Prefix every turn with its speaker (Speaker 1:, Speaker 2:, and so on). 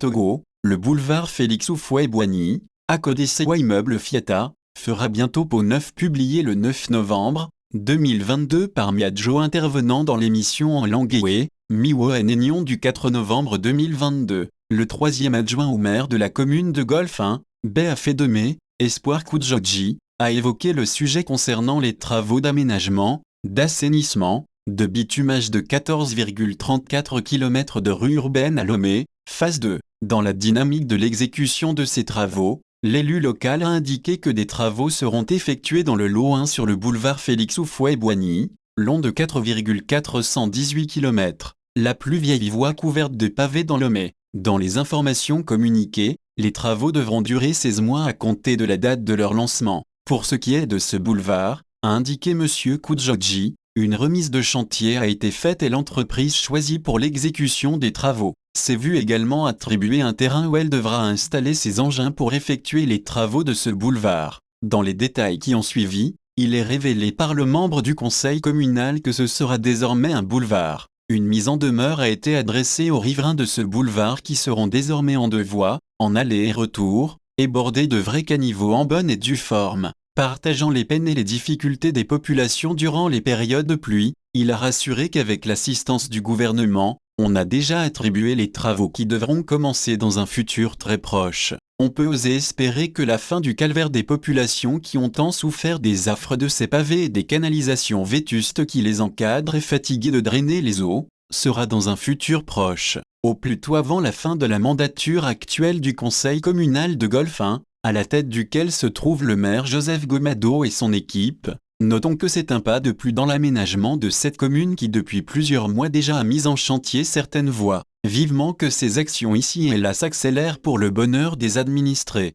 Speaker 1: Togo, le boulevard Félix Houphouët-Boigny, à Codesewa Immeuble Fiata, fera bientôt peau neuve publié le 9 novembre 2022 par Miadjo intervenant dans l'émission en langue Ewe, Miwo Nenion du 4 novembre 2022. Le troisième adjoint au maire de la commune de Golphin, Béafédemé, Espoir Koudjodji, a évoqué le sujet concernant les travaux d'aménagement, d'assainissement, de bitumage de 14,34 km de rue urbaine à Lomé, phase 2. Dans la dynamique de l'exécution de ces travaux, l'élu local a indiqué que des travaux seront effectués dans le lot 1 sur le boulevard Félix Houphouët-Boigny, long de 4,418 km, la plus vieille voie couverte de pavés dans Lomé. Dans les informations communiquées, les travaux devront durer 16 mois à compter de la date de leur lancement. Pour ce qui est de ce boulevard, a indiqué M. Koudjodji, une remise de chantier a été faite et l'entreprise choisie pour l'exécution des travaux s'est vue également attribuer un terrain où elle devra installer ses engins pour effectuer les travaux de ce boulevard. Dans les détails qui ont suivi, il est révélé par le membre du conseil communal que ce sera désormais un boulevard. Une mise en demeure a été adressée aux riverains de ce boulevard qui seront désormais en deux voies, en aller et retour, et bordés de vrais caniveaux en bonne et due forme. Partageant les peines et les difficultés des populations durant les périodes de pluie, il a rassuré qu'avec l'assistance du gouvernement, on a déjà attribué les travaux qui devront commencer dans un futur très proche. On peut oser espérer que la fin du calvaire des populations qui ont tant souffert des affres de ces pavés et des canalisations vétustes qui les encadrent et fatiguées de drainer les eaux, sera dans un futur proche, au plus tôt avant la fin de la mandature actuelle du conseil communal de Golphin, à la tête duquel se trouve le maire Joseph Gomado et son équipe. Notons que c'est un pas de plus dans l'aménagement de cette commune qui depuis plusieurs mois déjà a mis en chantier certaines voies. Vivement que ces actions ici et là s'accélèrent pour le bonheur des administrés.